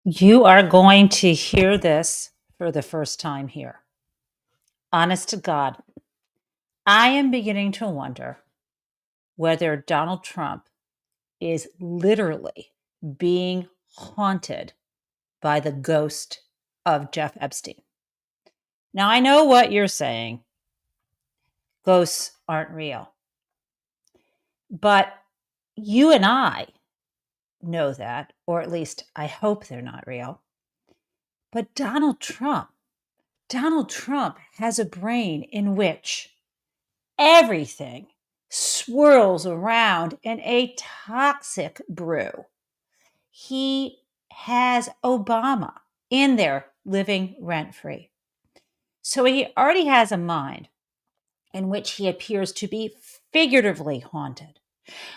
You are going to hear this for the first time here. Honest to God, I am beginning to wonder whether Donald Trump is literally being haunted by the ghost of Jeff Epstein. Now, I know what you're saying. Ghosts aren't real. But you and I know that, or at least I hope they're not real. But Donald Trump has a brain in which everything swirls around in a toxic brew. He has Obama in there living rent free. So he already has a mind in which he appears to be figuratively haunted.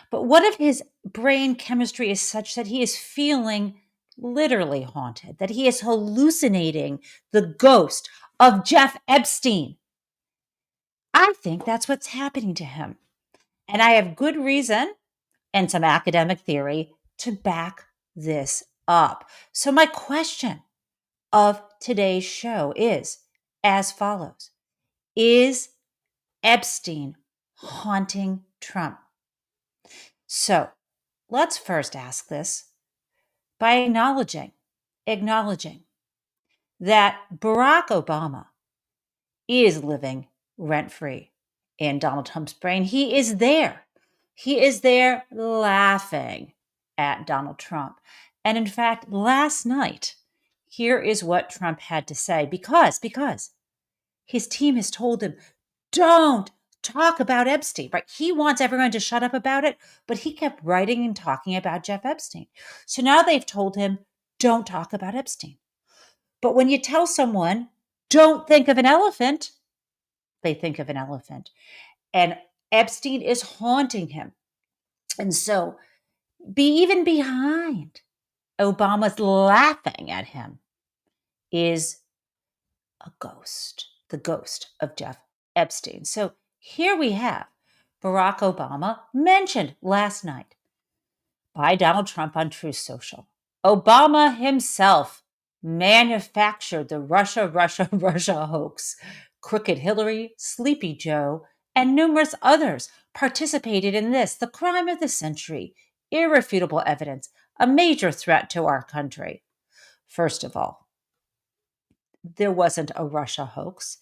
But what if his brain chemistry is such that he is feeling literally haunted, that he is hallucinating the ghost of Jeff Epstein? I think that's what's happening to him. And I have good reason and some academic theory to back this up. So, my question of today's show is as follows: Is Epstein haunting Trump? So, let's first ask this by acknowledging that Barack Obama is living rent free in Donald Trump's brain. He is there. He is there laughing at Donald Trump. And in fact, last night, here is what Trump had to say because his team has told him, don't talk about Epstein, right? He wants everyone to shut up about it, but he kept writing and talking about Jeff Epstein. So now they've told him, don't talk about Epstein. But when you tell someone, don't think of an elephant, they think of an elephant. And Epstein is haunting him. And so, even behind Obama's laughing at him is a ghost, the ghost of Jeff Epstein. So, here we have Barack Obama mentioned last night by Donald Trump on Truth Social. Obama himself manufactured the Russia hoax. Crooked Hillary, Sleepy Joe, and numerous others participated in this, the crime of the century, irrefutable evidence, a major threat to our country. First of all, there wasn't a Russia hoax.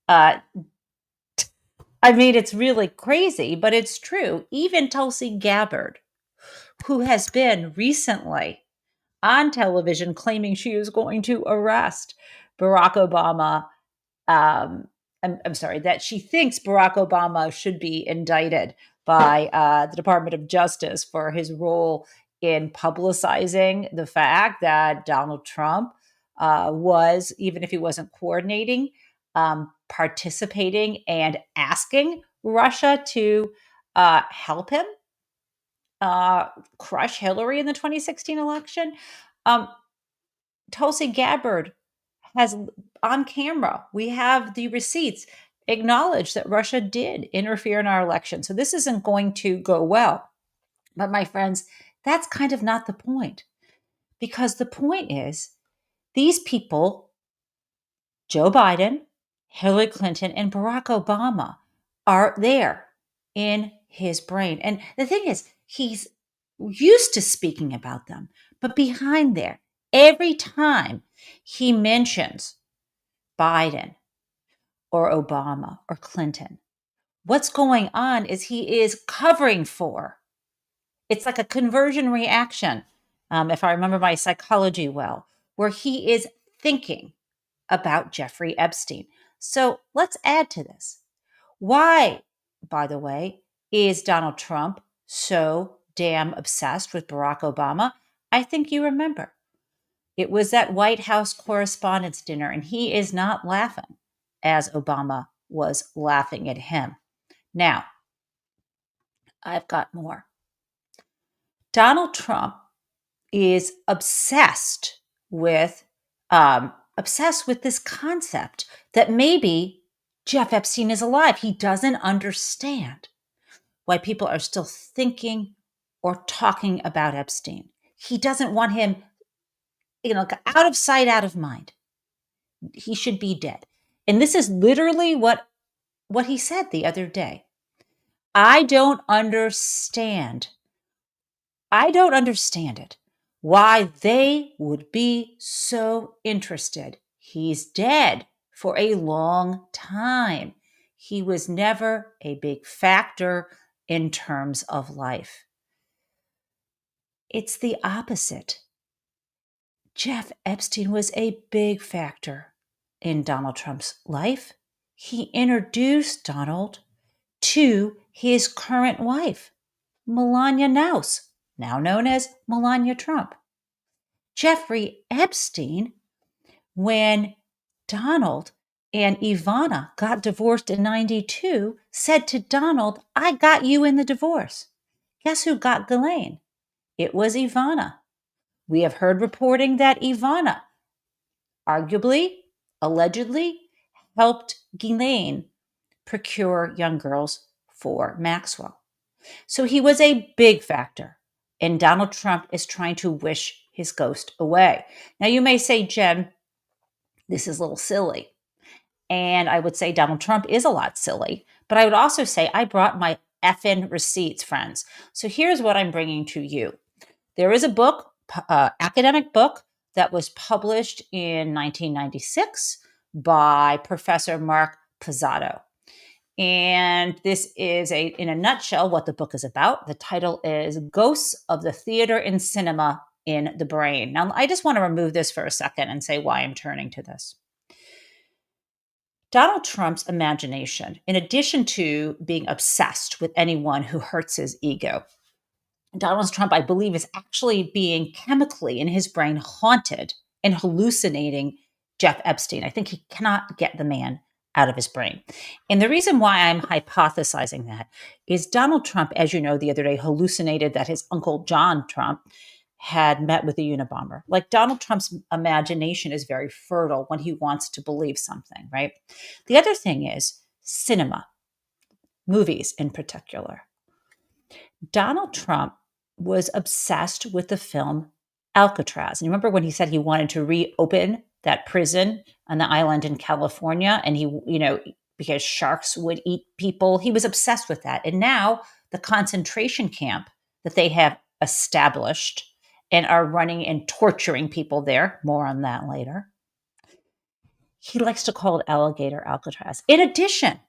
Uh, I mean, it's really crazy, but it's true. Even Tulsi Gabbard, who has been recently on television claiming she is going to arrest Barack Obama. I'm sorry, that she thinks Barack Obama should be indicted by the Department of Justice for his role in publicizing the fact that Donald Trump was, even if he wasn't coordinating, participating and asking Russia to help him crush Hillary in the 2016 election. Um, Tulsi Gabbard has on camera, we have the receipts, acknowledge that Russia did interfere in our election. So this isn't going to go well. But my friends, that's kind of not the point. Because the point is, these people, Joe Biden, Hillary Clinton, and Barack Obama, are there in his brain. And the thing is, he's used to speaking about them. But behind there, every time he mentions Biden or Obama or Clinton, what's going on is he is covering for. It's like a conversion reaction, if I remember my psychology well, where he is thinking about Jeffrey Epstein. So let's add to this. Why, by the way, is Donald Trump so damn obsessed with Barack Obama? I think you remember. It was that White House Correspondents' Dinner, and he is not laughing as Obama was laughing at him. Now, I've got more. Donald Trump is obsessed with this concept that maybe Jeff Epstein is alive. He doesn't understand why people are still thinking or talking about Epstein. He doesn't want him out of sight, out of mind. He should be dead. And this is literally what he said the other day. I don't understand. I don't understand it. Why they would be so interested. He's dead for a long time. He was never a big factor in terms of life. It's the opposite. Jeff Epstein was a big factor in Donald Trump's life. He introduced Donald to his current wife, Melania Knauss, now known as Melania Trump. Jeffrey Epstein, when Donald and Ivana got divorced in 92, said to Donald, I got you in the divorce. Guess who got Ghislaine? It was Ivana. We have heard reporting that Ivana arguably, allegedly, helped Ghislaine procure young girls for Maxwell. So he was a big factor, and Donald Trump is trying to wish his ghost away. Now, you may say, Jen, this is a little silly. And I would say Donald Trump is a lot silly, but I would also say I brought my effing receipts, friends. So here's what I'm bringing to you. There is a book, academic book, that was published in 1996 by Professor Mark Pizzato. And this is in a nutshell, what the book is about. The title is Ghosts of the Theater and Cinema in the Brain. Now, I just want to remove this for a second and say why I'm turning to this. Donald Trump's imagination, in addition to being obsessed with anyone who hurts his ego, Donald Trump, I believe, is actually being chemically in his brain haunted and hallucinating Jeff Epstein. I think he cannot get the man out of his brain. And the reason why I'm hypothesizing that is Donald Trump, as you know, the other day hallucinated that his uncle John Trump had met with a Unabomber. Like, Donald Trump's imagination is very fertile when he wants to believe something, right? The other thing is cinema, movies in particular. Donald Trump was obsessed with the film Alcatraz. And you remember when he said he wanted to reopen that prison on the island in California, and because sharks would eat people, he was obsessed with that. And now the concentration camp that they have established and are running and torturing people there, more on that later, he likes to call it Alligator Alcatraz. In addition,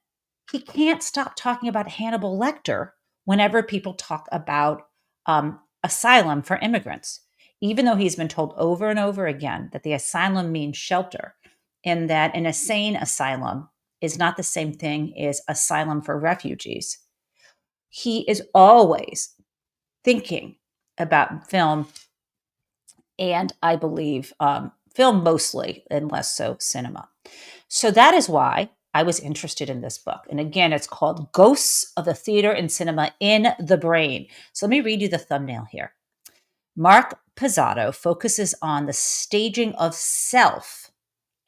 he can't stop talking about Hannibal Lecter whenever people talk about asylum for immigrants, even though he's been told over and over again that the asylum means shelter and that an insane asylum is not the same thing as asylum for refugees. He is always thinking about film, and I believe film mostly, and less so cinema. So that is why I was interested in this book. And again, it's called Ghosts of the Theater and Cinema in the Brain. So let me read you the thumbnail here. Mark Pizzato focuses on the staging of self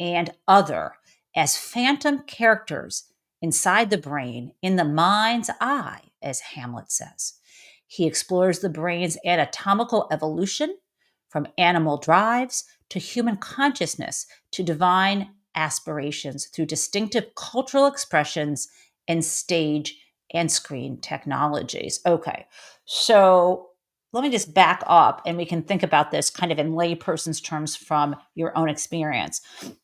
and other as phantom characters inside the brain, in the mind's eye, as Hamlet says. He explores the brain's anatomical evolution from animal drives to human consciousness to divine aspirations through distinctive cultural expressions and stage and screen technologies. Okay, so let me just back up and we can think about this kind of in layperson's terms from your own experience.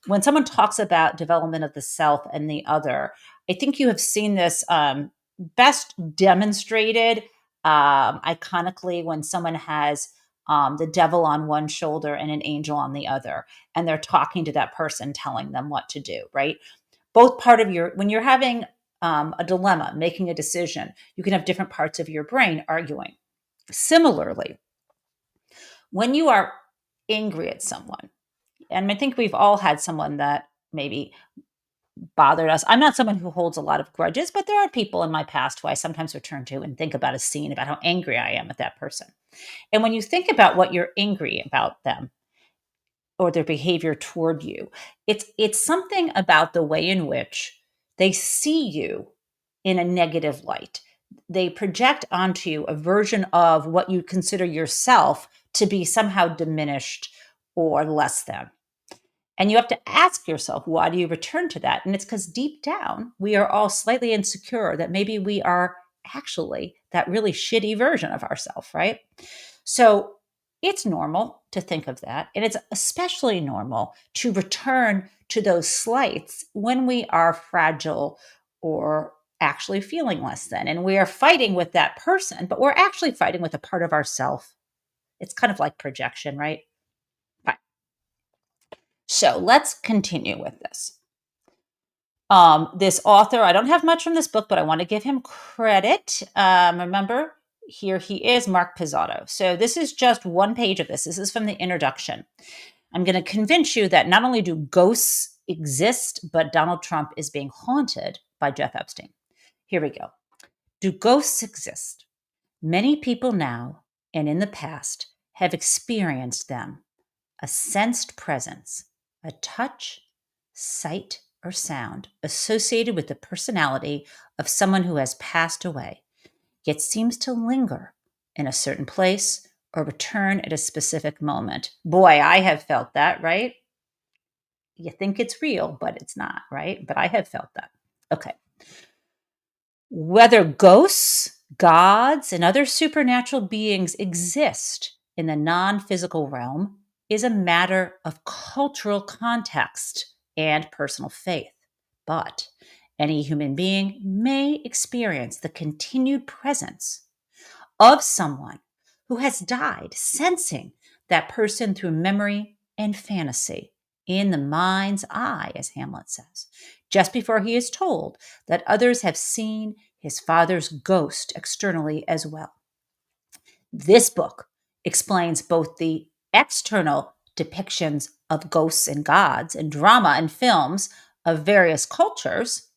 When someone talks about development of the self and the other, I think you have seen this best demonstrated iconically when someone has the devil on one shoulder and an angel on the other, and they're talking to that person, telling them what to do, right? Both part of when you're having a dilemma, making a decision, you can have different parts of your brain arguing. Similarly, when you are angry at someone, and I think we've all had someone that maybe bothered us. I'm not someone who holds a lot of grudges, but there are people in my past who I sometimes return to and think about a scene about how angry I am at that person. And when you think about what you're angry about them or their behavior toward you, it's something about the way in which they see you in a negative light. They project onto you a version of what you consider yourself to be somehow diminished or less than. And you have to ask yourself, why do you return to that? And it's because deep down, we are all slightly insecure that maybe we are actually that really shitty version of ourselves, right? So it's normal to think of that. And it's especially normal to return to those slights when we are fragile or actually feeling less than. And we are fighting with that person, but we're actually fighting with a part of ourself. It's kind of like projection, right? Fine. So let's continue with this. This author, I don't have much from this book, but I want to give him credit. Remember, here he is, Mark Pizzato. So this is just one page of this. This is from the introduction. I'm going to convince you that not only do ghosts exist, but Donald Trump is being haunted by Jeff Epstein. Here we go. Do ghosts exist? Many people now and in the past have experienced them. A sensed presence, a touch, sight, or sound associated with the personality of someone who has passed away, yet seems to linger in a certain place or return at a specific moment. Boy, I have felt that, right? You think it's real, but it's not, right? But I have felt that. Okay. Whether ghosts, gods, and other supernatural beings exist in the non-physical realm is a matter of cultural context and personal faith. But any human being may experience the continued presence of someone who has died, sensing that person through memory and fantasy in the mind's eye, as Hamlet says, just before he is told that others have seen his father's ghost externally as well. This book explains both the external depictions of ghosts and gods in drama and films of various cultures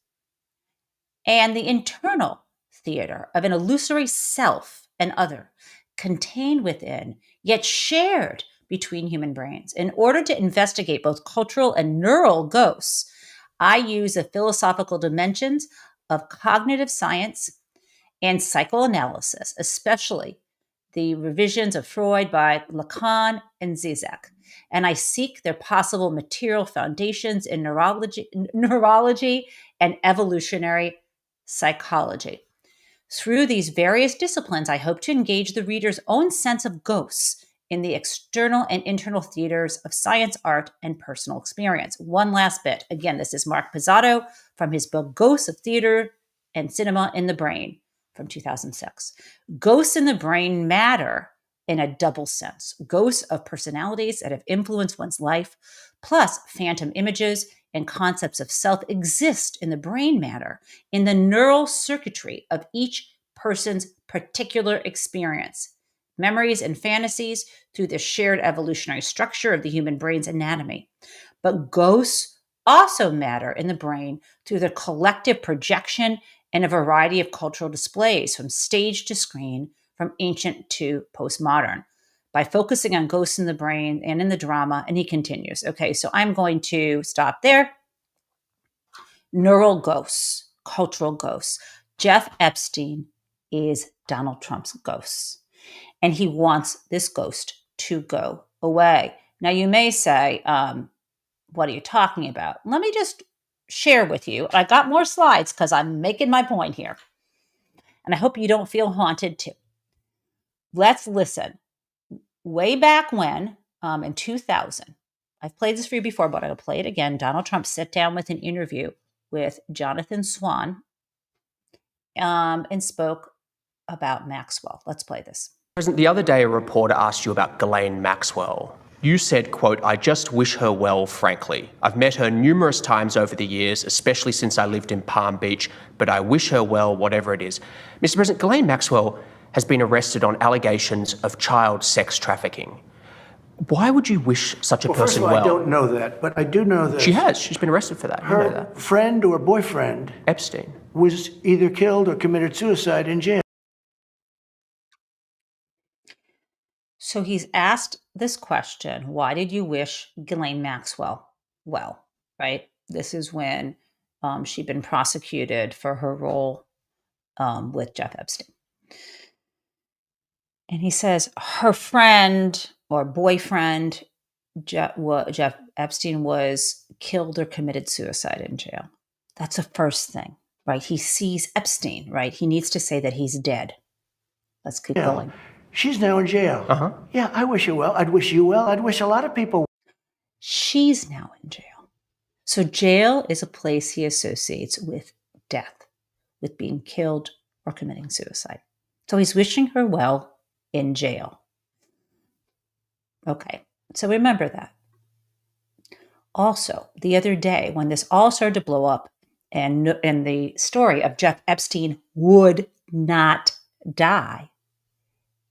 and the internal theater of an illusory self and other contained within, yet shared between human brains. In order to investigate both cultural and neural ghosts, I use the philosophical dimensions of cognitive science and psychoanalysis, especially the revisions of Freud by Lacan and Zizek. And I seek their possible material foundations in neurology and evolutionary psychology. Through these various disciplines, I hope to engage the reader's own sense of ghosts in the external and internal theaters of science, art, and personal experience. One last bit. Again, this is Mark Pizzato from his book, Ghosts of Theater and Cinema in the Brain from 2006. Ghosts in the brain matter in a double sense. Ghosts of personalities that have influenced one's life, plus phantom images and concepts of self exist in the brain matter, in the neural circuitry of each person's particular experience, memories and fantasies through the shared evolutionary structure of the human brain's anatomy. But ghosts also matter in the brain through the collective projection and a variety of cultural displays from stage to screen, from ancient to postmodern. By focusing on ghosts in the brain and in the drama, and he continues. Okay, so I'm going to stop there. Neural ghosts, cultural ghosts. Jeff Epstein is Donald Trump's ghost, and he wants this ghost to go away. Now, you may say, what are you talking about? Let me just share with you. I got more slides because I'm making my point here. And I hope you don't feel haunted too. Let's listen. Way back when, in 2000, I've played this for you before, but I'll play it again. Donald Trump sat down with an interview with Jonathan Swan and spoke about Maxwell. Let's play this. President, the other day a reporter asked you about Ghislaine Maxwell. You said, quote, "I just wish her well, frankly. I've met her numerous times over the years, especially since I lived in Palm Beach, but I wish her well, whatever it is." Mr. President, Ghislaine Maxwell has been arrested on allegations of child sex trafficking. Why would you wish such a person well? First of all, I don't know that, but I do know that She has. She's been arrested for that. You know her that. friend or boyfriend Epstein. was either killed or committed suicide in jail. So he's asked this question, why did you wish Ghislaine Maxwell well, right? This is when she'd been prosecuted for her role with Jeff Epstein. And he says her friend or boyfriend Jeff Epstein was killed or committed suicide in jail. That's the first thing, right? He sees Epstein, right? He needs to say that he's dead. Let's keep going. She's now in jail. Yeah, I wish her well. I'd wish you well. I'd wish a lot of people. She's now in jail. So jail is a place he associates with death, with being killed or committing suicide. So he's wishing her well in jail. Okay, so remember that. Also, the other day when this all started to blow up and the story of Jeff Epstein would not die,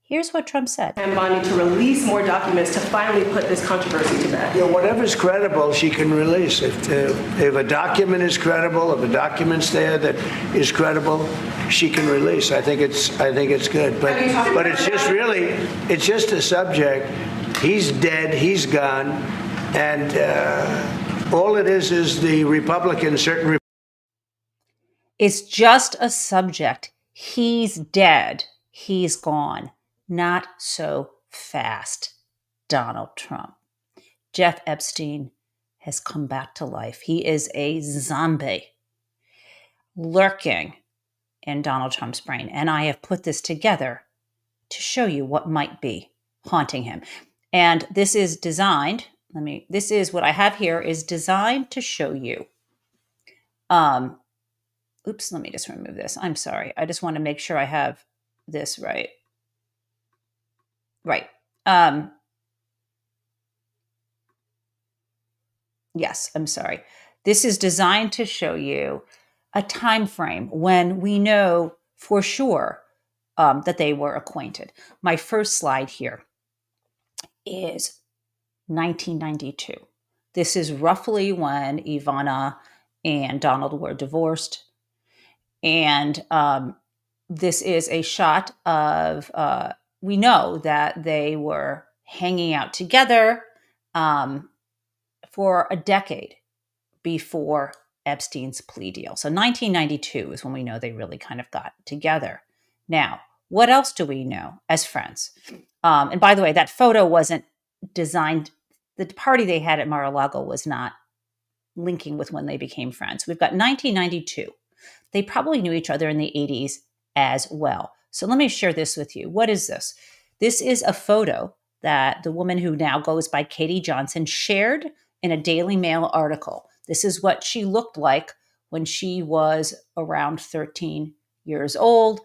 here's what Trump said. And Bonnie to release more documents to finally put this controversy to bed. Yeah, whatever's credible, she can release. If a document is credible, if a document's there that is credible, she can release. I think it's good. But it's just a subject. He's dead. He's gone, and all it is the Republicans, certain. It's just a subject. He's dead. He's gone. Not so fast, Donald Trump. Jeff Epstein has come back to life. He is a zombie lurking in Donald Trump's brain. And I have put this together to show you what might be haunting him. And this is designed, this is what I have here is designed to show you. Oops, let me just remove this. I'm sorry. I just want to make sure I have this right. Right. Yes, I'm sorry. This is designed to show you a time frame when we know for sure that they were acquainted. My first slide here is 1992. This is roughly when Ivana and Donald were divorced. And this is a shot of, we know that they were hanging out together for a decade before Epstein's plea deal. So 1992 is when we know they really kind of got together. Now, what else do we know as friends? And by the way, that photo wasn't designed, the party they had at Mar-a-Lago was not linking with when they became friends. We've got 1992. They probably knew each other in the 80s as well. So let me share this with you. What is this? This is a photo that the woman who now goes by Katie Johnson shared in a Daily Mail article. This is what she looked like when she was around 13 years old.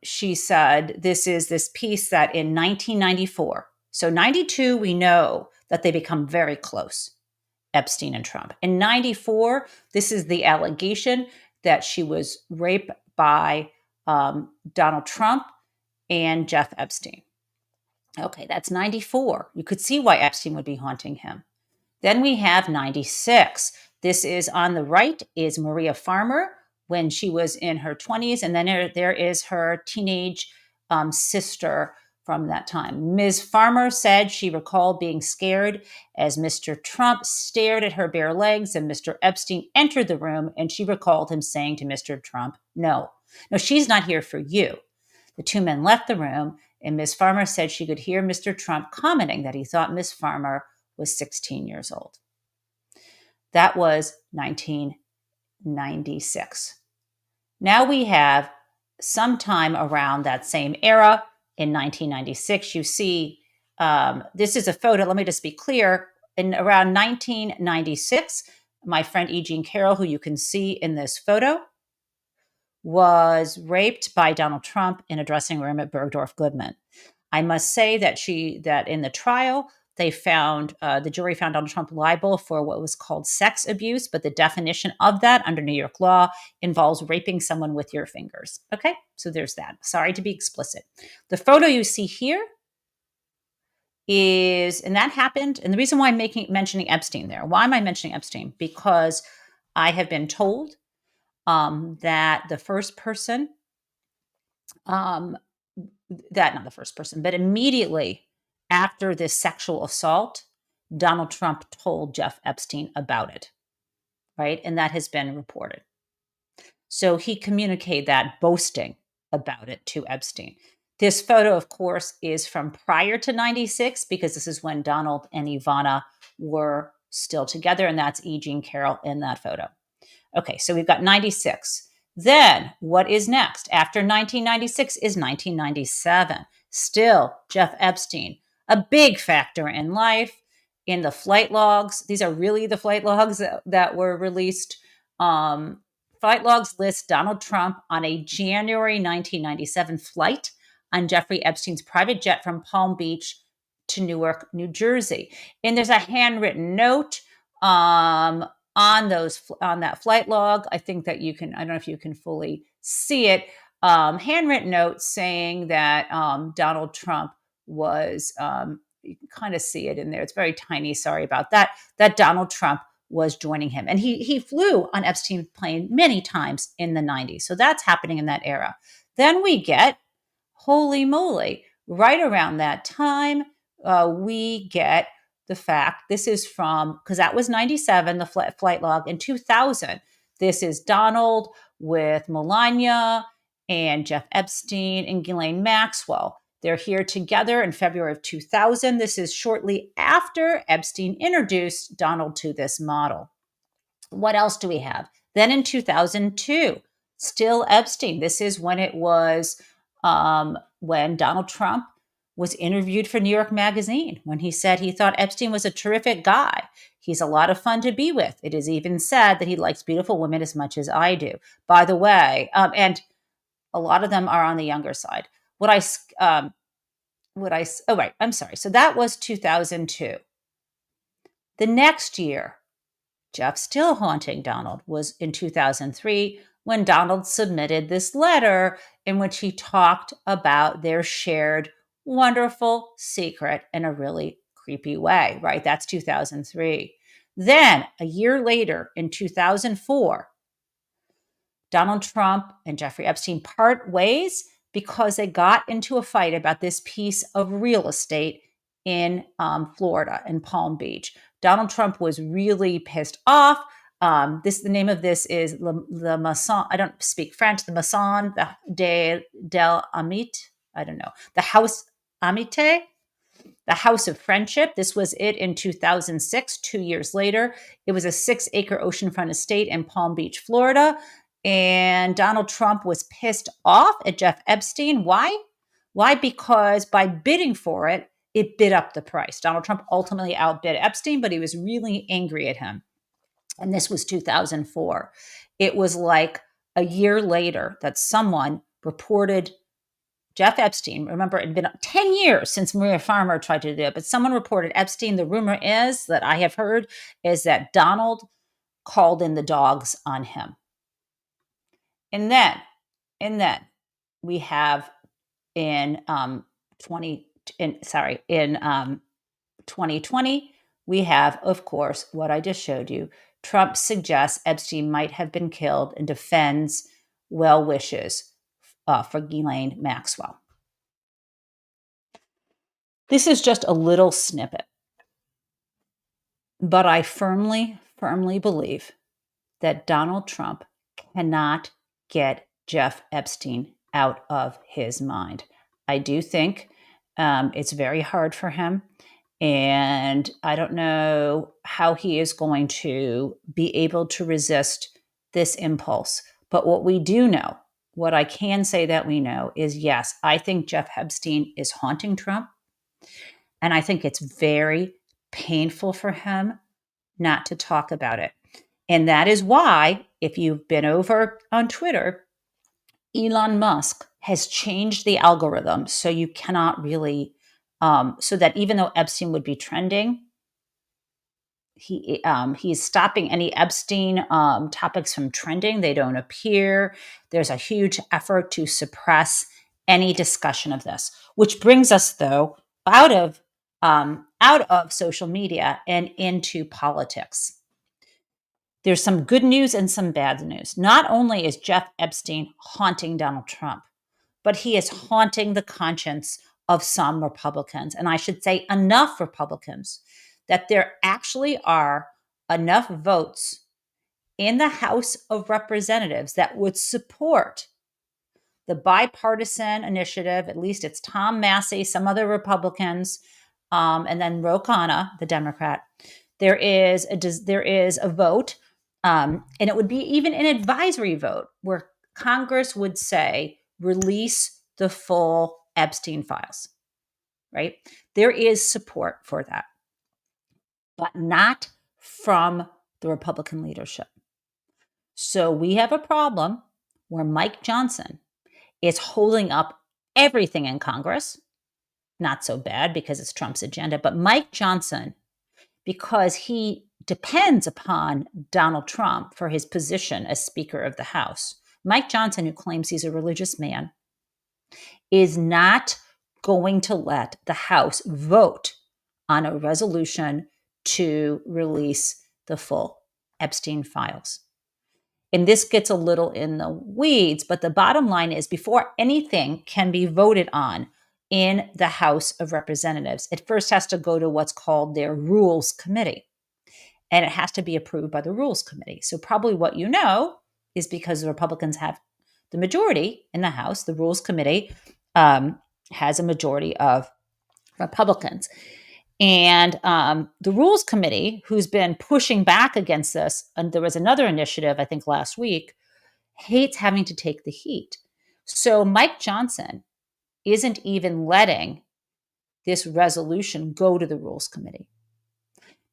She said, this is this piece that in 1994, so 92, we know that they become very close, Epstein and Trump. In 94, this is the allegation that she was raped by Donald Trump and Jeff Epstein. Okay, that's 94. You could see why Epstein would be haunting him. Then we have 96. This is on the right is Maria Farmer when she was in her 20s. And then there is her teenage sister from that time. Ms. Farmer said she recalled being scared as Mr. Trump stared at her bare legs and Mr. Epstein entered the room, and she recalled him saying to Mr. Trump, no, she's not here for you. The two men left the room, and Ms. Farmer said she could hear Mr. Trump commenting that he thought Ms. Farmer was 16 years old. That was 1996. Now we have sometime around that same era, in 1996, you see, this is a photo. Let me just be clear. In around 1996, my friend E. Jean Carroll, who you can see in this photo, was raped by Donald Trump in a dressing room at Bergdorf Goodman. I must say that in the trial, they found, the jury found Donald Trump liable for what was called sex abuse, but the definition of that under New York law involves raping someone with your fingers. Okay, so there's that. Sorry to be explicit. The photo you see here is, and that happened, and the reason why I'm mentioning Epstein there, why am I mentioning Epstein? Because I have been told that the first person, not the first person, but immediately after this sexual assault, Donald Trump told Jeff Epstein about it, right? And that has been reported. So he communicated that, boasting about it to Epstein. This photo, of course, is from prior to 96 because this is when Donald and Ivana were still together, and that's E. Jean Carroll in that photo. Okay, so we've got 96. Then what is next? After 1996 is 1997. Still Jeff Epstein, a big factor in life, in the flight logs. These are really the flight logs that were released. Flight logs list Donald Trump on a January 1997 flight on Jeffrey Epstein's private jet from Palm Beach to Newark, New Jersey. And there's a handwritten note on that flight log. I think that you can, I don't know if you can fully see it. Handwritten note saying that Donald Trump was, you can kind of see it in there. It's very tiny. Sorry about that. That Donald Trump was joining him. And he flew on Epstein's plane many times in the 90s. So that's happening in that era. Then we get, holy moly, right around that time, we get the fact, this is from, because that was 97, the flight log. In 2000, this is Donald with Melania and Jeff Epstein and Ghislaine Maxwell. They're here together in February of 2000. This is shortly after Epstein introduced Donald to this model. What else do we have? Then in 2002, still Epstein. This is when it was when Donald Trump was interviewed for New York Magazine, when he said he thought Epstein was a terrific guy. He's a lot of fun to be with. It is even said that he likes beautiful women as much as I do. By the way, and a lot of them are on the younger side. I'm sorry. So that was 2002. The next year, Jeff still haunting Donald was in 2003 when Donald submitted this letter in which he talked about their shared wonderful secret in a really creepy way, right? That's 2003. Then a year later in 2004, Donald Trump and Jeffrey Epstein part ways because they got into a fight about this piece of real estate in Florida, in Palm Beach. Donald Trump was really pissed off. The name of this is the Maison. I don't speak French. The Maison del Amit. I don't know. The House Amite, the House of Friendship. This was it in 2006. 2 years later, it was a 6-acre oceanfront estate in Palm Beach, Florida. And Donald Trump was pissed off at Jeff Epstein. Why? Why? Because by bidding for it, it bid up the price. Donald Trump ultimately outbid Epstein, but he was really angry at him. And this was 2004. It was like a year later that someone reported Jeff Epstein. Remember, it had been 10 years since Maria Farmer tried to do it, but someone reported Epstein. The rumor is that I have heard is that Donald called in the dogs on him. And then we have in 2020, we have, of course, what I just showed you. Trump suggests Epstein might have been killed and defends well wishes for Ghislaine Maxwell. This is just a little snippet, but I firmly believe that Donald Trump cannot get Jeff Epstein out of his mind. I do think it's very hard for him. And I don't know how he is going to be able to resist this impulse. But what we do know, what I can say that we know is, yes, I think Jeff Epstein is haunting Trump. And I think it's very painful for him not to talk about it. And that is why, if you've been over on Twitter, Elon Musk has changed the algorithm so you cannot really, so that even though Epstein would be trending, he's stopping any Epstein topics from trending. They don't appear. There's a huge effort to suppress any discussion of this, which brings us, though, out of social media and into politics. There's some good news and some bad news. Not only is Jeff Epstein haunting Donald Trump, but he is haunting the conscience of some Republicans. And I should say enough Republicans that there actually are enough votes in the House of Representatives that would support the bipartisan initiative, at least it's Tom Massey, some other Republicans, and then Ro Khanna, the Democrat. There is a vote, and it would be even an advisory vote where Congress would say, release the full Epstein files, right? There is support for that, but not from the Republican leadership. So we have a problem where Mike Johnson is holding up everything in Congress. Not so bad because it's Trump's agenda, but Mike Johnson, because he depends upon Donald Trump for his position as Speaker of the House. Mike Johnson, who claims he's a religious man, is not going to let the House vote on a resolution to release the full Epstein files. And this gets a little in the weeds, but the bottom line is before anything can be voted on in the House of Representatives, it first has to go to what's called their Rules Committee. And it has to be approved by the Rules Committee. So probably what you know is because the Republicans have the majority in the House, the Rules Committee has a majority of Republicans. And the Rules Committee, who's been pushing back against this, and there was another initiative, I think last week, hates having to take the heat. So Mike Johnson isn't even letting this resolution go to the Rules Committee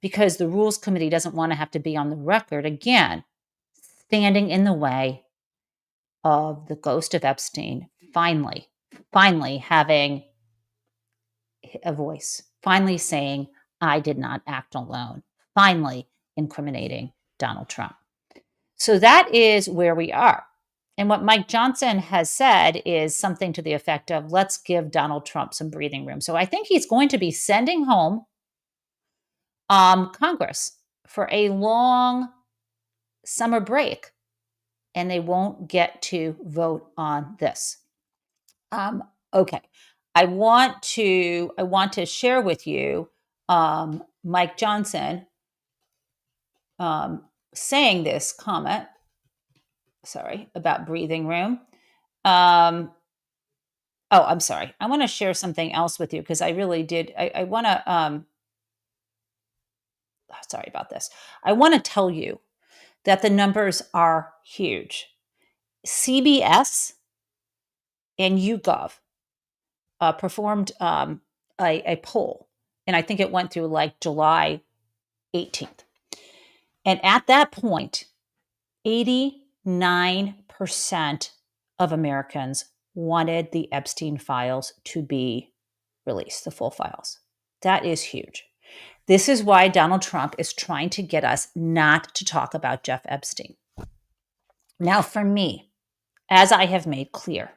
because the Rules Committee doesn't want to have to be on the record again, standing in the way of the ghost of Epstein finally having a voice, finally saying, I did not act alone, finally incriminating Donald Trump. So that is where we are. And what Mike Johnson has said is something to the effect of, let's give Donald Trump some breathing room. So I think he's going to be sending home Congress for a long summer break, and they won't get to vote on this. Okay. I want to share with you Mike Johnson saying this comment, about breathing room. I'm sorry. I want to share something else with you because I really did. I want to, sorry about this. I want to tell you that the numbers are huge. CBS and YouGov performed a poll, and I think it went through like July 18th. And at that point, 89% of Americans wanted the Epstein files to be released, the full files. That is huge. This is why Donald Trump is trying to get us not to talk about Jeff Epstein. Now, for me, as I have made clear,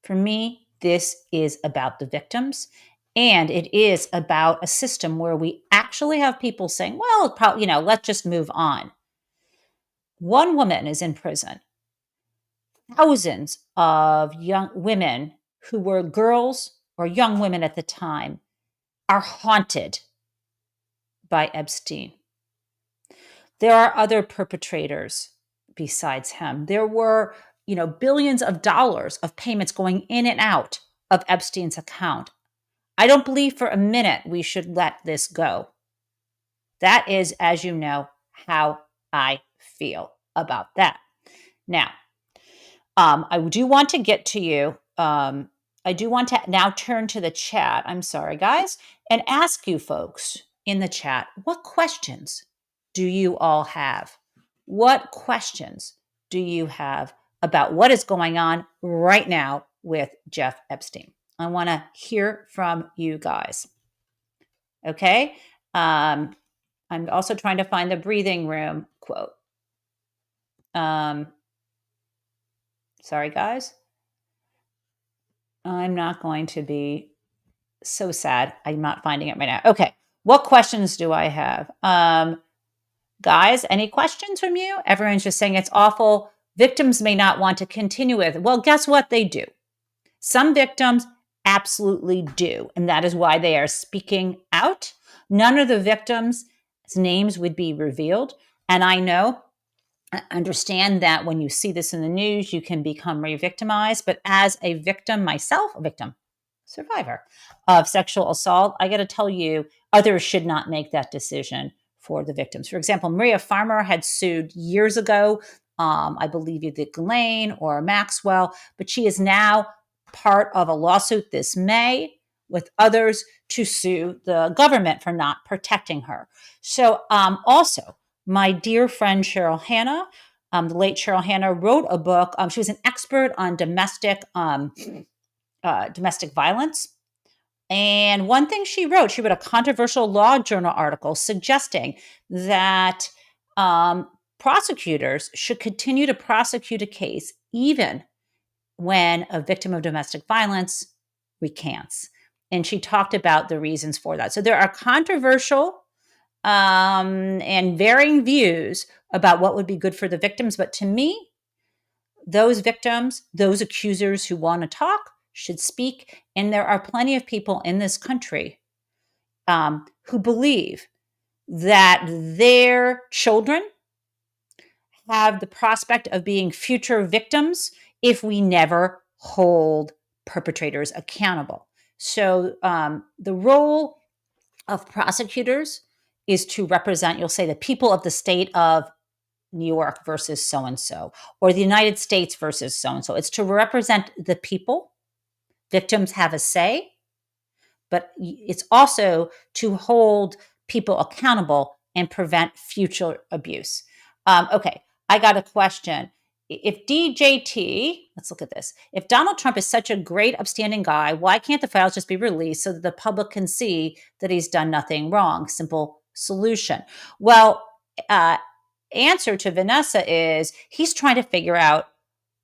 for me, this is about the victims, and it is about a system where we actually have people saying, well, let's just move on. One woman is in prison. Thousands of young women who were girls or young women at the time are haunted by Epstein. There are other perpetrators besides him. There were, billions of dollars of payments going in and out of Epstein's account. I don't believe for a minute we should let this go. That is, as you know, how I feel about that. Now, I do want to get to you. I do want to now turn to the chat. I'm sorry, guys, and ask you folks in the chat, what questions do you all have? What questions do you have about what is going on right now with Jeff Epstein? I want to hear from you guys. Okay. I'm also trying to find the breathing room quote. Sorry, guys. I'm not going to be so sad. I'm not finding it right now. Okay. What questions do I have? Guys, any questions from you? Everyone's just saying it's awful. Victims may not want to continue with it. Well, guess what? They do. Some victims absolutely do. And that is why they are speaking out. None of the victims' names would be revealed. And I know I understand that when you see this in the news, you can become re-victimized. But as a victim myself, a victim, survivor of sexual assault, I got to tell you, others should not make that decision for the victims. For example, Maria Farmer had sued years ago, I believe either Ghislaine or Maxwell, but she is now part of a lawsuit this May with others to sue the government for not protecting her. So also, my dear friend Cheryl Hanna, the late Cheryl Hanna, wrote a book. She was an expert on domestic violence. And one thing she wrote a controversial law journal article suggesting that prosecutors should continue to prosecute a case even when a victim of domestic violence recants. And she talked about the reasons for that. So there are controversial and varying views about what would be good for the victims. But to me, those victims, those accusers who want to talk should speak. And there are plenty of people in this country who believe that their children have the prospect of being future victims if we never hold perpetrators accountable. So the role of prosecutors is to represent, you'll say, the people of the state of New York versus so-and-so, or the United States versus so-and-so. It's to represent the people. Victims have a say, but it's also to hold people accountable and prevent future abuse. Okay, I got a question. If DJT, let's look at this. If Donald Trump is such a great, upstanding guy, why can't the files just be released so that the public can see that he's done nothing wrong? Simple solution. Well, answer to Vanessa is he's trying to figure out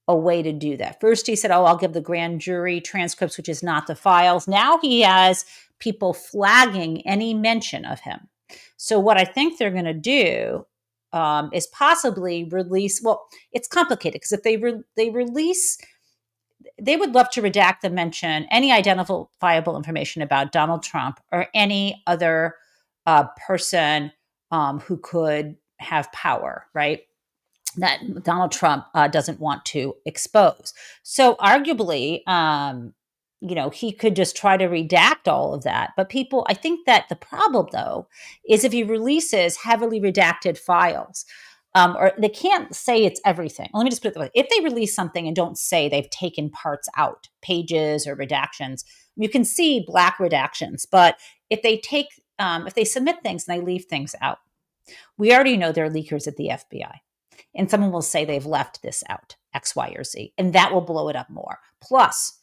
a way to do that. First, he said, I'll give the grand jury transcripts, which is not the files. Now he has people flagging any mention of him. So what I think they're going to do is possibly release, well, it's complicated because if they release, they would love to redact the mention, any identifiable information about Donald Trump or any other person who could have power, right? That Donald Trump doesn't want to expose. So arguably, he could just try to redact all of that. But I think that the problem, though, is if he releases heavily redacted files, or they can't say it's everything. Let me just put it this way. If they release something and don't say they've taken parts out, pages or redactions, you can see black redactions. But if they submit things and they leave things out, we already know they're leakers at the FBI. And someone will say they've left this out, X, Y, or Z, and that will blow it up more. Plus,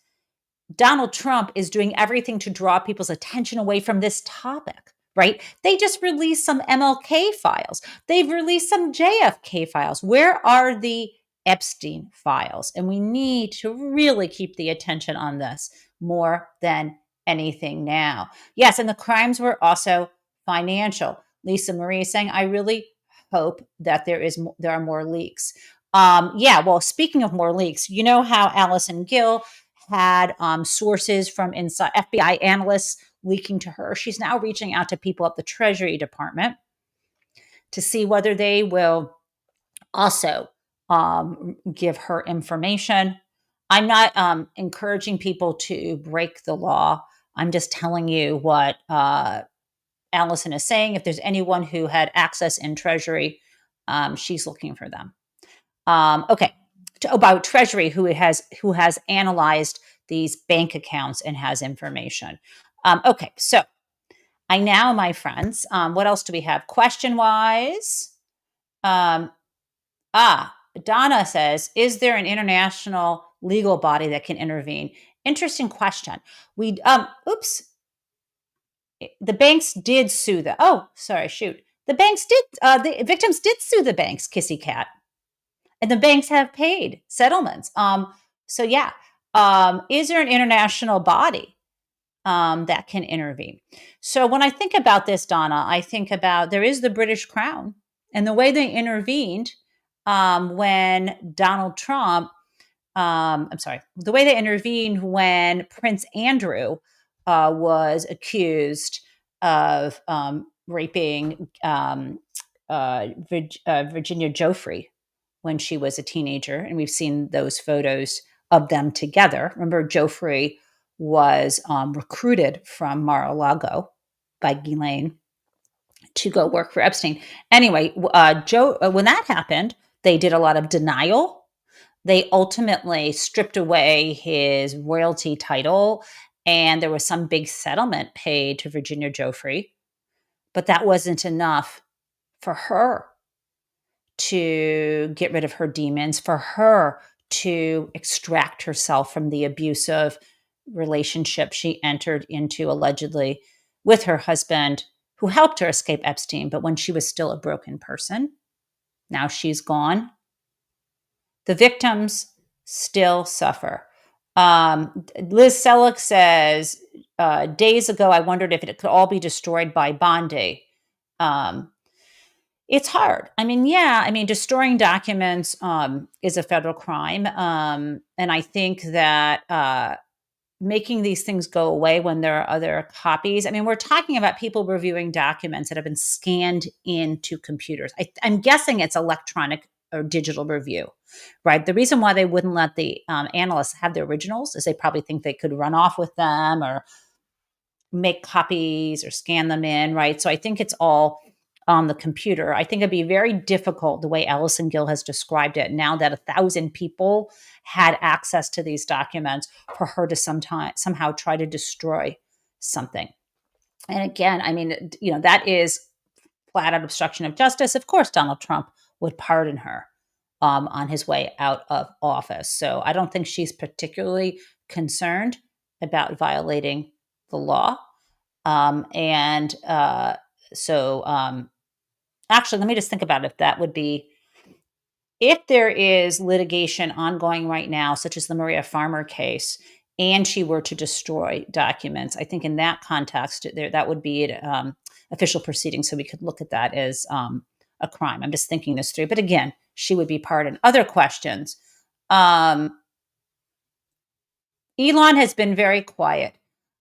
Donald Trump is doing everything to draw people's attention away from this topic, right? They just released some MLK files. They've released some JFK files. Where are the Epstein files? And we need to really keep the attention on this more than anything now. Yes, and the crimes were also financial. Lisa Marie is saying, I really hope that there are more leaks. Well, speaking of more leaks, you know how Allison Gill had sources from inside FBI analysts leaking to her. She's now reaching out to people at the Treasury Department to see whether they will also give her information. I'm not encouraging people to break the law. I'm just telling you what Allison is saying. If there's anyone who had access in Treasury, she's looking for them. About Treasury, who has analyzed these bank accounts and has information. So I now, my friends, what else do we have? Question-wise, Donna says, is there an international legal body that can intervene? Interesting question. The banks did sue the victims did sue the banks, Kissy Cat. And the banks have paid settlements. Is there an international body that can intervene? So when I think about this, Donna, I think about there is the British Crown and the way they intervened when Donald Trump, the way they intervened when Prince Andrew was accused of raping Virginia Giuffre. when she was a teenager. And we've seen those photos of them together. Remember, Joffrey was recruited from Mar-a-Lago by Ghislaine to go work for Epstein. Anyway, when that happened, they did a lot of denial. They ultimately stripped away his royalty title, and there was some big settlement paid to Virginia Joffrey. But that wasn't enough for her to get rid of her demons, for her to extract herself from the abusive relationship she entered into allegedly with her husband, who helped her escape Epstein, but when she was still a broken person. Now she's gone. The victims still suffer. Liz Selleck says, days ago, I wondered if it could all be destroyed by Bondi. It's hard. Destroying documents is a federal crime. And I think that making these things go away when there are other copies. We're talking about people reviewing documents that have been scanned into computers. I'm guessing it's electronic or digital review, right? The reason why they wouldn't let the analysts have the originals is they probably think they could run off with them or make copies or scan them in, right? So I think it's all on the computer. I think it'd be very difficult, the way Allison Gill has described it, now that 1,000 people had access to these documents, for her to somehow try to destroy something. And again, that is flat out obstruction of justice. Of course, Donald Trump would pardon her on his way out of office. So I don't think she's particularly concerned about violating the law. Actually, let me just think about if that would be, if there is litigation ongoing right now, such as the Maria Farmer case, and she were to destroy documents, I think in that context, that would be an official proceeding. So we could look at that as a crime. I'm just thinking this through. But again, she would be pardoned. Other questions. Elon has been very quiet.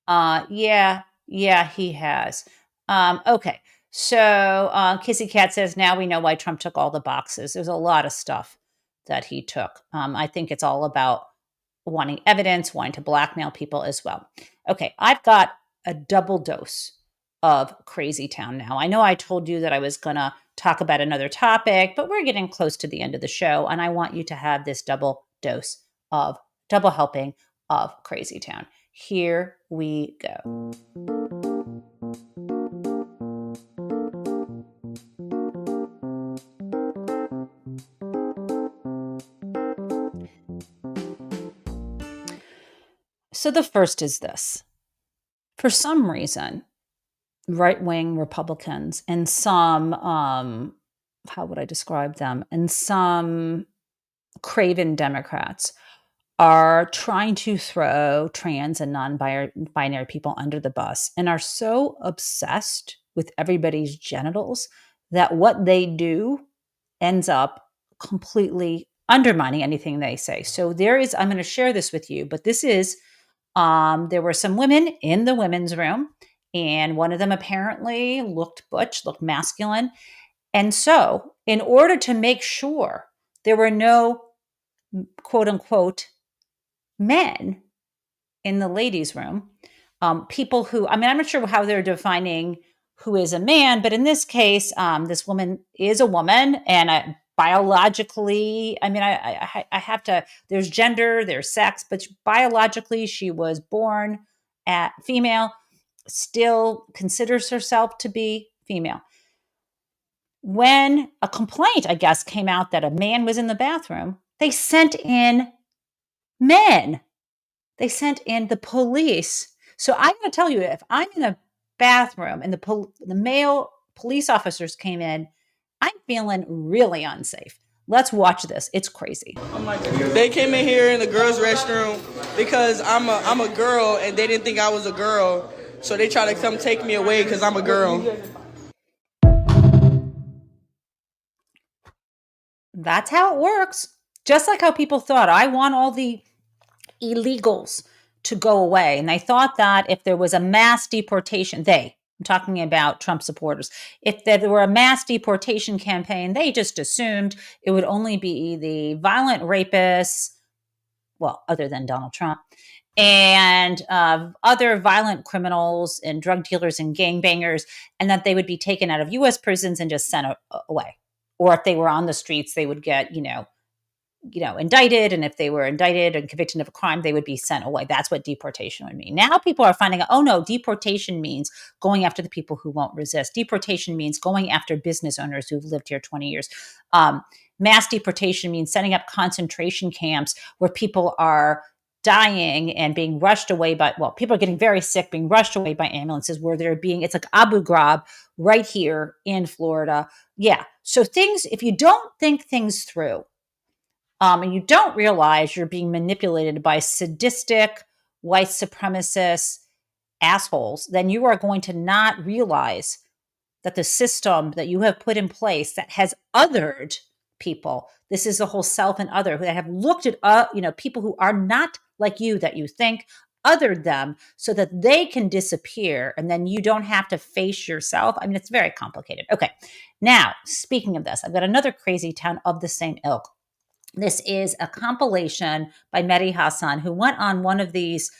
Yeah, he has. Okay. So Kissy Cat says, now we know why Trump took all the boxes. There's a lot of stuff that he took. I think it's all about wanting evidence, wanting to blackmail people as well. Okay, I've got a double dose of Crazy Town now. I know I told you that I was going to talk about another topic, but we're getting close to the end of the show, and I want you to have this double helping of Crazy Town. Here we go. So the first is this. For some reason, right-wing Republicans and some, how would I describe them? And some craven Democrats are trying to throw trans and non-binary people under the bus and are so obsessed with everybody's genitals that what they do ends up completely undermining anything they say. So I'm going to share this with you, but this is, there were some women in the women's room, and one of them apparently looked butch, looked masculine. And so in order to make sure there were no quote unquote men in the ladies' room, people who, I'm not sure how they're defining who is a man, but in this case, this woman is a woman, and biologically, I have to, there's gender, there's sex, but biologically she was born at female, still considers herself to be female. When a complaint, I guess, came out that a man was in the bathroom, they sent in men. They sent in the police. So I'm going to tell you, if I'm in a bathroom and the male police officers came in, I'm feeling really unsafe. Let's watch this. It's crazy. They came in here in the girls' restroom because I'm a girl, and they didn't think I was a girl. So they try to come take me away because I'm a girl. That's how it works. Just like how people thought, I want all the illegals to go away. And they thought that if there was a mass deportation, I'm talking about Trump supporters. If there were a mass deportation campaign, they just assumed it would only be the violent rapists, well, other than Donald Trump, and other violent criminals and drug dealers and gangbangers, and that they would be taken out of U.S. prisons and just sent away. Or if they were on the streets, they would get, indicted. And if they were indicted and convicted of a crime, they would be sent away. That's what deportation would mean. Now people are finding out, oh no, deportation means going after the people who won't resist. Deportation means going after business owners who've lived here 20 years. Mass deportation means setting up concentration camps where people are dying and being rushed away people are getting very sick, being rushed away by ambulances where it's like Abu Ghraib right here in Florida. Yeah. So if you don't think things through, and you don't realize you're being manipulated by sadistic white supremacist assholes, then you are going to not realize that the system that you have put in place that has othered people, this is the whole self and other, that have looked at people who are not like you, that you think, othered them so that they can disappear, and then you don't have to face yourself. I mean, it's very complicated. Okay, now, speaking of this, I've got another crazy town of the same ilk. This is a compilation by Mehdi Hassan, who went on one of these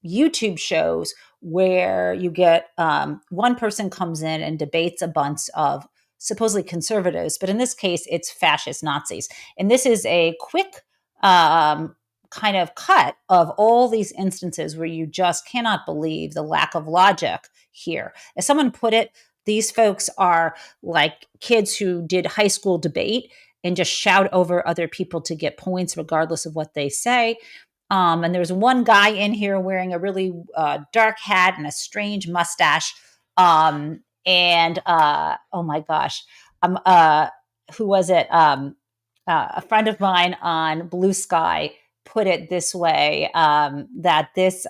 YouTube shows where you get one person comes in and debates a bunch of supposedly conservatives, but in this case, it's fascist Nazis. And this is a quick kind of cut of all these instances where you just cannot believe the lack of logic here. As someone put it, these folks are like kids who did high school debate and just shout over other people to get points regardless of what they say. And there's one guy in here wearing a really dark hat and a strange mustache. Oh my gosh, who was it? A friend of mine on Blue Sky put it this way: that this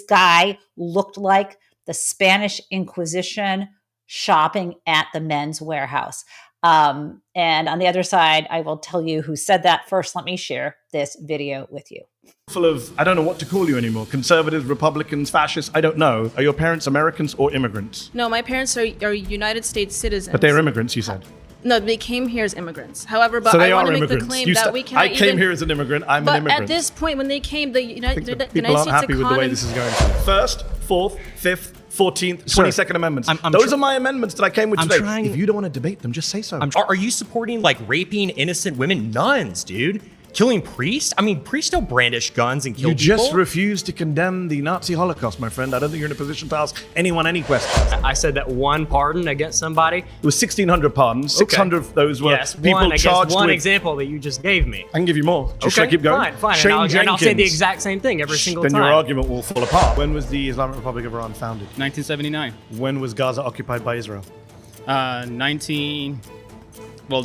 guy looked like the Spanish Inquisition shopping at the Men's Warehouse. And on the other side, I will tell you who said that. First, let me share this video with you. Full of, I don't know what to call you anymore. Conservatives, Republicans, fascists, I don't know. Are your parents Americans or immigrants? No, my parents are United States citizens. But they're immigrants, you said. No, they came here as immigrants. However, but so they I want are to make the immigrants. claim that we cannot I came here as an immigrant. I'm an immigrant. But at this point, when they came, the United People States aren't happy with the way this is going. First, Fourth, Fifth, 14th, 22nd Amendments. Those are my amendments that I came with today. If you don't want to debate them, just say so. Are you supporting like raping innocent women? Nuns, dude. Killing priests? I mean, priests don't brandish guns and kill people. You just refuse to condemn the Nazi Holocaust, my friend. I don't think you're in a position to ask anyone any questions. I said that one pardon against somebody. It was 1,600 pardons. 600 of those were people charged with... one example that you just gave me. I can give you more. Should I keep going? Fine. Shane and I'll say the exact same thing every single time. Then your argument will fall apart. When was the Islamic Republic of Iran founded? 1979. When was Gaza occupied by Israel? Well, the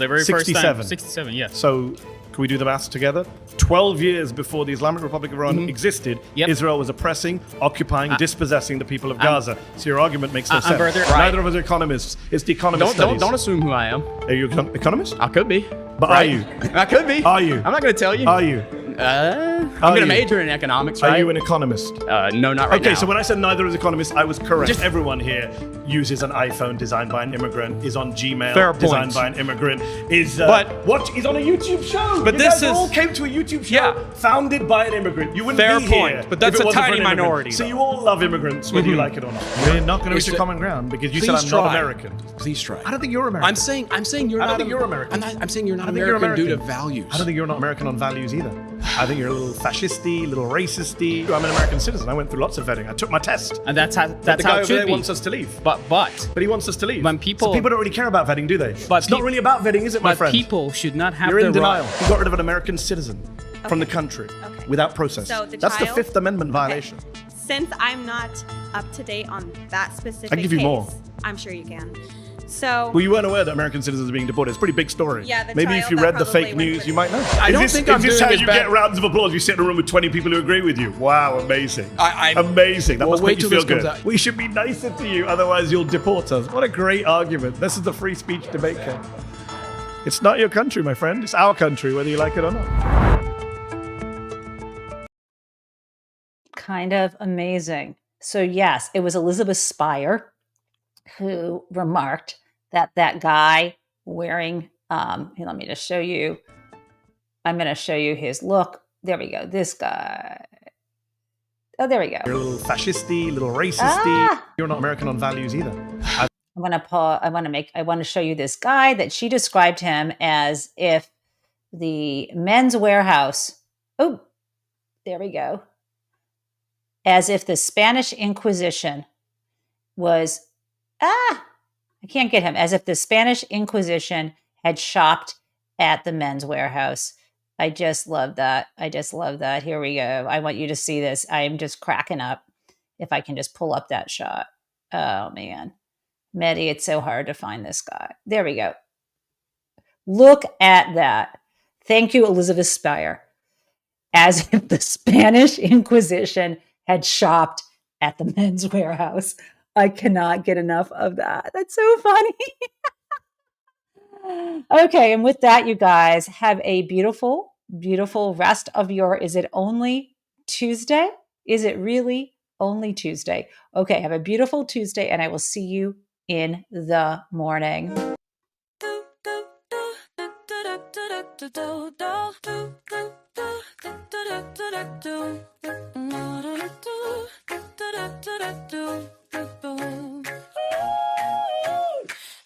very first time. 67, yes. So... Can we do the maths together? 12 years before the Islamic Republic of Iran existed, Israel was oppressing, occupying, dispossessing the people of Gaza. So your argument makes no sense. Neither of us are economists. It's the economist studies. Don't assume who I am. Are you an economist? I could be. But are you? I could be. Are you? I'm not going to tell you. Are you? I'm going to major in economics, right? Are you an economist? No, not right now. Okay, so when I said neither is economist, I was correct. Just everyone here uses an iPhone designed by an immigrant, is on Gmail designed by an immigrant, is what is on a YouTube show. But you guys all came to a YouTube show founded by an immigrant. You wouldn't be here. But that's a tiny minority. So you all love immigrants, whether you like it or not. We're not going to reach a common ground because you said I'm not American. Please try. I don't think you're American. I'm saying you're not. I don't think you're American. I'm saying you're not American due to values. I don't think you're not American on values either. I think you're a little fascisty, a little racisty. I'm an American citizen. I went through lots of vetting. I took my test. And that's how the guy it over there should be. wants us to leave. But he wants us to leave. When people don't really care about vetting, do they? But it's not really about vetting, is it, my friend? But people should not have You're in the denial. right. You got rid of an American citizen from the country without process. So that's the Fifth Amendment violation. Since I'm not up to date on that specific I can give you more. I'm sure you can. So, well, you weren't aware that American citizens are being deported. It's a pretty big story. Yeah, the maybe if you read the fake news, you might know. I don't think I'm doing this. Is this how you get rounds of applause? You sit in a room with 20 people who agree with you. Wow, amazing. Amazing. That must make you feel good. We should be nicer to you, otherwise you'll deport us. What a great argument. This is the free speech debate camp. It's not your country, my friend. It's our country, whether you like it or not. Kind of amazing. So yes, it was Elizabeth Spire who remarked that that guy wearing, here, let me just show you. I'm going to show you his look. There we go. This guy. Oh, there we go. You're a little fascisty, a little racisty. You're not American on values either. I want to show you this guy that she described him as if the Men's Warehouse. Oh, there we go. As if the Spanish Inquisition was, I can't get him. As if the Spanish Inquisition had shopped at the Men's Warehouse. I just love that. I just love that. Here we go. I want you to see this. I am just cracking up. If I can just pull up that shot. Oh, man. Medi, it's so hard to find this guy. There we go. Look at that. Thank you, Elizabeth Spire. As if the Spanish Inquisition had shopped at the Men's Warehouse. I cannot get enough of that. That's so funny. Okay, and with that, you guys, have a beautiful, beautiful rest of your, is it only Tuesday? Is it really only Tuesday? Okay, have a beautiful Tuesday, and I will see you in the morning.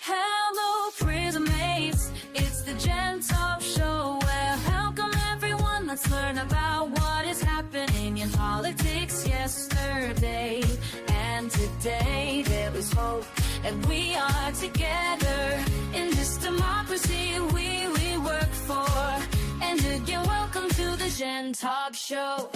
Hello, prison mates. It's the Gen Taub Show. Well, welcome everyone. Let's learn about what is happening in politics yesterday and today. There was hope, and we are together in this democracy we work for. And again, welcome to the Gen Taub Show.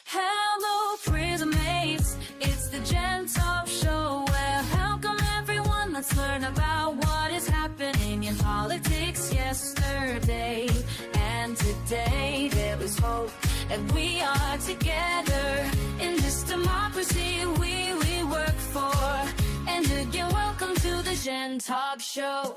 Hello, prison mates. It's the Gen Taub Show. Well, welcome everyone. Let's learn about what is happening in politics yesterday and today. There was hope, and we are together in this democracy we work for. And again, welcome to the Gen Taub Show.